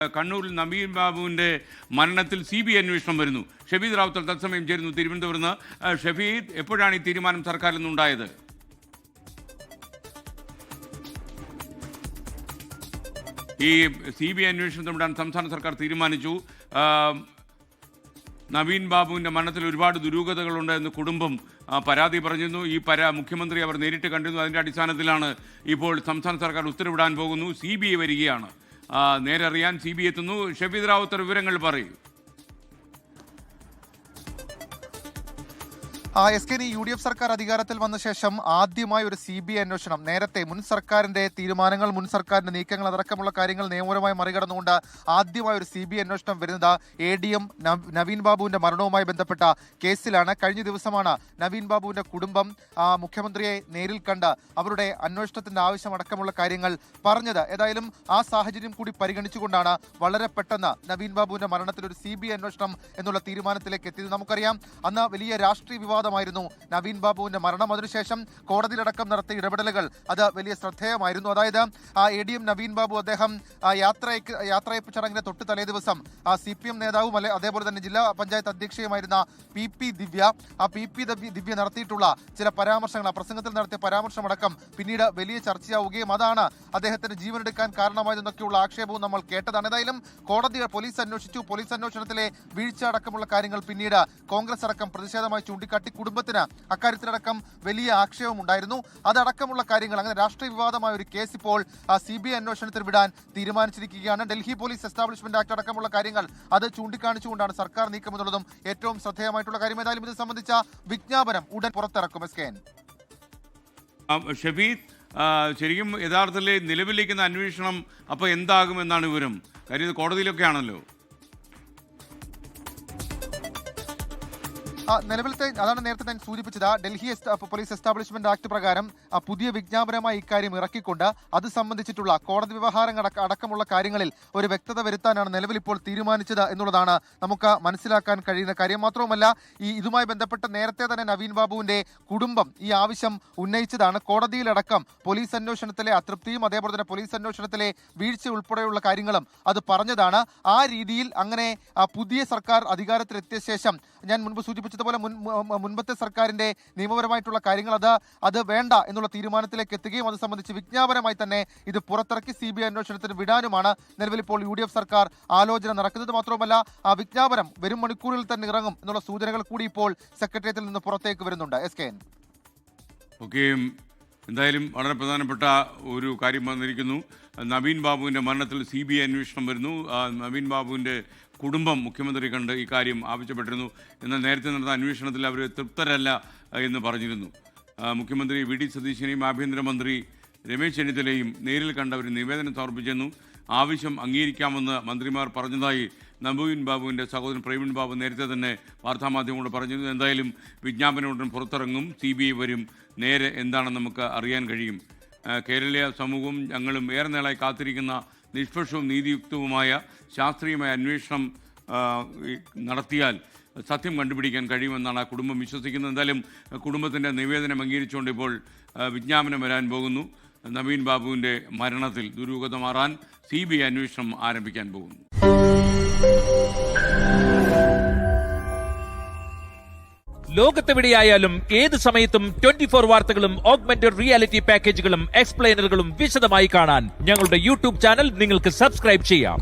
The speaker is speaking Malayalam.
കണ്ണൂരിൽ നവീൻ ബാബുവിൻ്റെ മരണത്തിൽ CBI അന്വേഷണം വരുന്നു. ഷഫീദ് റാവുത്തർ തത്സമയം ചേരുന്നു തിരുവനന്തപുരത്ത്. ഷഫീദ്, എപ്പോഴാണ് ഈ തീരുമാനം സർക്കാരിൽ നിന്നുണ്ടായത്? ഈ CBI അന്വേഷണത്തിന് വിടാൻ സംസ്ഥാന സർക്കാർ തീരുമാനിച്ചു. നവീൻ ബാബുവിൻ്റെ മരണത്തിൽ ഒരുപാട് ദുരൂഹതകളുണ്ട് എന്ന് കുടുംബം പരാതി പറഞ്ഞിരുന്നു. മുഖ്യമന്ത്രി അവർ നേരിട്ട് കണ്ടിരുന്നു. അതിൻ്റെ അടിസ്ഥാനത്തിലാണ് ഇപ്പോൾ സംസ്ഥാന സർക്കാർ ഉത്തരവിടാൻ പോകുന്നു. CBI വരികയാണ്. നേരെ അറിയാൻ CBI എത്തുന്നു. ഷഫീദ് റാവുത്തർ വിവരങ്ങൾ പറയൂ. UDF സർക്കാർ അധികാരത്തിൽ വന്ന ശേഷം ആദ്യമായി ഒരു CBI അന്വേഷണം. നേരത്തെ മുൻ സർക്കാരിന്റെ തീരുമാനങ്ങൾ, മുൻ സർക്കാരിന്റെ നീക്കങ്ങൾ അടക്കമുള്ള കാര്യങ്ങൾ നിയമപരമായി മറികടന്നുകൊണ്ട് ആദ്യമായി ഒരു CBI അന്വേഷണം വരുന്നത് ADM നവീൻ ബാബുവിന്റെ മരണവുമായി ബന്ധപ്പെട്ട കേസിലാണ്. കഴിഞ്ഞ ദിവസമാണ് നവീൻ ബാബുവിന്റെ കുടുംബം മുഖ്യമന്ത്രിയെ നേരിൽ കണ്ട് അവരുടെ അന്വേഷണത്തിന്റെ ആവശ്യം അടക്കമുള്ള കാര്യങ്ങൾ പറഞ്ഞത്. ഏതായാലും ആ സാഹചര്യം കൂടി പരിഗണിച്ചുകൊണ്ടാണ് വളരെ പെട്ടെന്ന് നവീൻ ബാബുവിന്റെ മരണത്തിൽ ഒരു CBI അന്വേഷണം എന്നുള്ള തീരുമാനത്തിലേക്ക് എത്തിയത്. നമുക്കറിയാം, അന്ന് വലിയ രാഷ്ട്രീയ വിവാദമായിരുന്നു നവീൻ ബാബുവിന്റെ മരണം. അതിനുശേഷം കോടതിയിലടക്കം നടത്തിയ ഇടപെടലുകൾ അത് വലിയ ശ്രദ്ധേയമായിരുന്നു. അതായത് ADM നവീൻ ബാബു അദ്ദേഹം യാത്രയപ്പ് ചടങ്ങിന്റെ തൊട്ട് തലേ ദിവസം CPM നേതാവും അതേപോലെ തന്നെ ജില്ലാ പഞ്ചായത്ത് അധ്യക്ഷയുമായിരുന്ന PP ദിവ്യ ദിവ്യ നടത്തിയിട്ടുള്ള ചില പരാമർശങ്ങൾ, പ്രസംഗത്തിൽ നടത്തിയ പരാമർശമടക്കം പിന്നീട് വലിയ ചർച്ചയാവുകയും അതാണ് അദ്ദേഹത്തിന് ജീവനെടുക്കാൻ കാരണമായതെന്നൊക്കെയുള്ള ആക്ഷേപവും നമ്മൾ കേട്ടതാണ്. ഏതായാലും കോടതി പോലീസ് അന്വേഷിച്ചു. പോലീസ് അന്വേഷണത്തിലെ വീഴ്ച അടക്കമുള്ള കാര്യങ്ങൾ പിന്നീട് കോൺഗ്രസ് അടക്കം പ്രതിഷേധമായി ചൂണ്ടിക്കാട്ടി കുടുംബത്തിന് അക്കാര്യത്തിലടക്കം വലിയ ആക്ഷേപം ഉണ്ടായിരുന്നു. അതടക്കമുള്ള കാര്യങ്ങൾ, അങ്ങനെ രാഷ്ട്രീയ വിവാദമായ ഒരു കേസ് ഇപ്പോൾ CBI അന്വേഷണത്തിൽ വിടാൻ തീരുമാനിച്ചിരിക്കുകയാണ്. ഡൽഹി പോലീസ് എസ്റ്റാബ്ലിഷ്മെന്റ് ആക്ട് അടക്കമുള്ള കാര്യങ്ങൾ അത് ചൂണ്ടിക്കാണിച്ചുകൊണ്ടാണ് സർക്കാർ നീക്കം എന്നുള്ളതും ഏറ്റവും ശ്രദ്ധേയമായിട്ടുള്ള കാര്യം. ഏതായാലും ഇത് സംബന്ധിച്ച വിജ്ഞാപനം ഉടൻ പുറത്തിറക്കും. ഷഫീദ്, ശരിക്കും യഥാർത്ഥത്തിൽ നിലവിലിരിക്കുന്ന അന്വേഷണം അപ്പോൾ എന്താകുമെന്നാണ് വിവരം? കാര്യം ഇത് കോടതിയിലൊക്കെ ആണല്ലോ. നിലവിലത്തെ അതാണ് നേരത്തെ ഞാൻ സൂചിപ്പിച്ചത്. ഡൽഹി പോലീസ് എസ്റ്റാബ്ലിഷ്മെന്റ് ആക്ട് പ്രകാരം പുതിയ വിജ്ഞാപനമായി ഇക്കാര്യം ഇറക്കിക്കൊണ്ട് അത് സംബന്ധിച്ചിട്ടുള്ള കോടതി വ്യവഹാരങ്ങൾ അടക്കമുള്ള കാര്യങ്ങളിൽ ഒരു വ്യക്തത വരുത്താനാണ് നിലവിൽ ഇപ്പോൾ തീരുമാനിച്ചത് എന്നുള്ളതാണ് നമുക്ക് മനസ്സിലാക്കാൻ കഴിയുന്ന കാര്യം. മാത്രവുമല്ല, ഇതുമായി ബന്ധപ്പെട്ട് നേരത്തെ തന്നെ നവീൻ ബാബുവിന്റെ കുടുംബം ഈ ആവശ്യം ഉന്നയിച്ചതാണ്. കോടതിയിലടക്കം പോലീസ് അന്വേഷണത്തിലെ അതൃപ്തിയും അതേപോലെ തന്നെ പോലീസ് അന്വേഷണത്തിലെ വീഴ്ച ഉൾപ്പെടെയുള്ള കാര്യങ്ങളും അത് പറഞ്ഞതാണ്. ആ രീതിയിൽ അങ്ങനെ പുതിയ സർക്കാർ അധികാരത്തിലെത്തിയ ശേഷം ഞാൻ മുൻപ് സൂചിപ്പിച്ചതുപോലെ മുൻപത്തെ സർക്കാരിന്റെ നിയമപരമായിട്ടുള്ള കാര്യങ്ങൾ അത് വേണ്ട എന്നുള്ള തീരുമാനത്തിലേക്ക് എത്തുകയും അത് സംബന്ധിച്ച് വിജ്ഞാപനമായി തന്നെ ഇത് പുറത്തിറക്കി CBI അന്വേഷണത്തിന് വിടാനുമാണ് നിലവിൽ ഇപ്പോൾ UDF സർക്കാർ ആലോചന നടക്കുന്നത്. മാത്രവുമല്ല, ആ വിജ്ഞാപനം വരും മണിക്കൂറിൽ തന്നെ ഇറങ്ങും എന്നുള്ള സൂചനകൾ കൂടി ഇപ്പോൾ സെക്രട്ടേറിയറ്റിൽ നിന്ന് പുറത്തേക്ക് വരുന്നുണ്ട്. ഓക്കെ, എന്തായാലും വളരെ പ്രധാനപ്പെട്ട ഒരു കാര്യം വന്നിരിക്കുന്നു. നവീൻ ബാബുവിൻ്റെ മരണത്തിൽ CBI അന്വേഷണം വരുന്നു. നവീൻ ബാബുവിൻ്റെ കുടുംബം മുഖ്യമന്ത്രി കണ്ട് ഈ കാര്യം ആവശ്യപ്പെട്ടിരുന്നു. എന്നാൽ നേരത്തെ നടന്ന അന്വേഷണത്തിൽ അവർ തൃപ്തരല്ല എന്ന് പറഞ്ഞിരുന്നു. മുഖ്യമന്ത്രി VD സതീശനെയും ആഭ്യന്തരമന്ത്രി രമേശ് ചെന്നിത്തലയും നേരിൽ കണ്ട് അവർ നിവേദനം സമർപ്പിച്ചെന്നു. ആവശ്യം അംഗീകരിക്കാമെന്ന് മന്ത്രിമാർ പറഞ്ഞതായി നവീൻ ബാബുവിൻ്റെ സഹോദരൻ പ്രവീൺ ബാബു നേരത്തെ തന്നെ വാർത്താമാധ്യമങ്ങളോട് പറഞ്ഞിരുന്നു. എന്തായാലും വിജ്ഞാപനം ഉടൻ പുറത്തിറങ്ങും. CBI വരും. നേരെ എന്താണെന്ന് നമുക്ക് അറിയാൻ കഴിയും. കേരളീയ സമൂഹവും ഞങ്ങളും ഏറെ നാളായി കാത്തിരിക്കുന്ന നിഷ്പക്ഷവും നീതിയുക്തവുമായ ശാസ്ത്രീയമായ അന്വേഷണം നടത്തിയാൽ സത്യം കണ്ടുപിടിക്കാൻ കഴിയുമെന്നാണ് ആ കുടുംബം വിശ്വസിക്കുന്നത്. എന്തായാലും കുടുംബത്തിൻ്റെ നിവേദനം അംഗീകരിച്ചുകൊണ്ട് ഇപ്പോൾ വിജ്ഞാപനം വരാൻ പോകുന്നു. നവീൻ ബാബുവിൻ്റെ മരണത്തിൽ ദുരൂഹത മാറാൻ CBI അന്വേഷണം ആരംഭിക്കാൻ പോകുന്നു. ലോകത്തെവിടെയായാലും ഏത് സമയത്തും 24 വാർത്തകളും ഓഗ്മെന്റഡ് റിയാലിറ്റി പാക്കേജുകളും എക്സ്പ്ലെയിനറുകളും വിശദമായി കാണാൻ ഞങ്ങളുടെ YouTube ചാനൽ നിങ്ങൾക്ക് സബ്സ്ക്രൈബ് ചെയ്യാം.